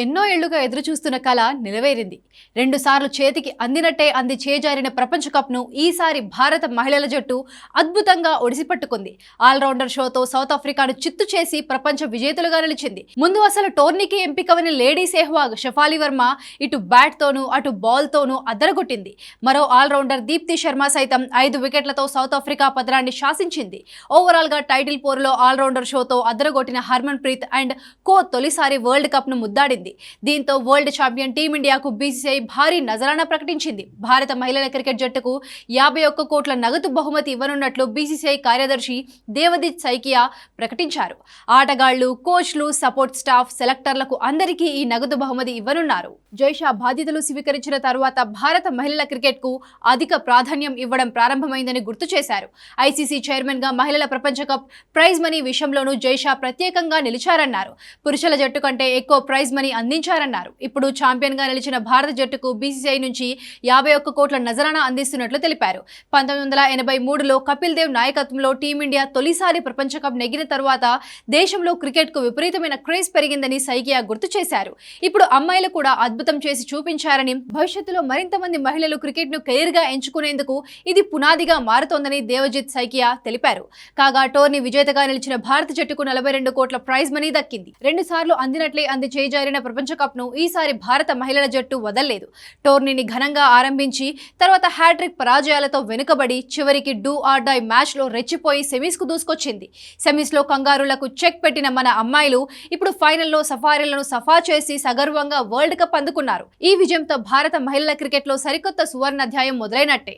ఎన్నో ఏళ్లుగా ఎదురుచూస్తున్న కళ నెరవేరింది. 2 సార్లు చేతికి అందినట్టే అంది చేజారిన ప్రపంచ కప్ను ఈసారి భారత మహిళల జట్టు అద్భుతంగా ఒడిసిపట్టుకుంది. ఆల్రౌండర్ షోతో సౌత్ ఆఫ్రికాను చిత్తు చేసి ప్రపంచ విజేతలుగా నిలిచింది. ముందు అసలు టోర్నీకి ఎంపికవని లేడీ సెహ్వాగ్ షఫాలి వర్మ ఇటు బ్యాట్తోనూ అటు బాల్తోనూ అదరగొట్టింది. మరో ఆల్రౌండర్ దీప్తి శర్మ సైతం 5 వికెట్లతో సౌత్ ఆఫ్రికా పతనాన్ని శాసించింది. ఓవరాల్గా టైటిల్ పోరులో ఆల్రౌండర్ షోతో అదరగొట్టిన హర్మన్ ప్రీత్ అండ్ కో తొలిసారి వరల్డ్ కప్ను ముద్దాడింది. దీంతో వరల్డ్ ఛాంపియన్ టీమిండియాకు బీసీసీఐ భారీ నజరానా ప్రకటించింది. భారత మహిళల క్రికెట్ జట్టుకు 51 కోట్ల నగదు బహుమతి ఇవ్వనున్నట్లు బీసీసీఐ కార్యదర్శి దేవదీత్ సైకియా ప్రకటించారు. ఆటగాళ్లు, కోచ్లు, సపోర్ట్ స్టాఫ్, సెలెక్టర్లకు అందరికీ ఈ నగదు బహుమతి ఇవ్వనున్నారు. జైషా బాధ్యతలు స్వీకరించిన తరువాత భారత మహిళల క్రికెట్కు అధిక ప్రాధాన్యం ఇవ్వడం ప్రారంభమైందని గుర్తు చేశారు. ఐసీసీ చైర్మన్ గా మహిళల ప్రపంచ కప్ ప్రైజ్ మనీ విషయంలోనూ జైషా ప్రత్యేకంగా నిలిచారన్నారు. పురుషుల జట్టు కంటే ఎక్కువ ప్రైజ్ మనీ అందించారన్నారు. ఇప్పుడు ఛాంపియన్ గా నిలిచిన భారత జట్టుకు బీసీసీఐ నుంచి 51 కోట్ల నజరానా అందిస్తున్నట్లు తెలిపారు. 1983లో కపిల్ దేవ్ నాయకత్వంలో టీమిండియా తొలిసారి ప్రపంచ కప్ నెగ్గిన తరువాత దేశంలో క్రికెట్ కు విపరీతమైన క్రేజ్ పెరిగిందని సైకియా గుర్తు చేశారు. ఇప్పుడు అమ్మాయిలు కూడా అద్భుతం చేసి చూపించారని, భవిష్యత్తులో మరింత మంది మహిళలు క్రికెట్ ను కెరీర్ గా ఎంచుకునేందుకు ఇది పునాదిగా మారుతోందని దేవజిత్ సైకియా తెలిపారు. కాగా టోర్నీ విజేతగా నిలిచిన భారత జట్టుకు 42 కోట్ల ప్రైజ్ మనీ దక్కింది. 2 సార్లు అందినట్లే అంది చేజారిన ప్రపంచ కప్ ను ఈసారి భారత మహిళల జట్టు వదల్లేదు. టోర్నీని ఘనంగా ఆరంభించి తర్వాత హ్యాట్రిక్ పరాజయాలతో వెనుకబడి చివరికి డూ ఆర్ డై మ్యాచ్ లో రెచ్చిపోయి సెమీస్ కు దూసుకొచ్చింది. సెమీస్ లో కంగారులకు చెక్ పెట్టిన మన అమ్మాయిలు ఇప్పుడు ఫైనల్లో సఫారీలను సఫా చేసి సగర్వంగా వరల్డ్ కప్ అందుకున్నారు. ఈ విజయంతో భారత మహిళల క్రికెట్ లో సరికొత్త సువర్ణాధ్యాయం మొదలైనట్టే.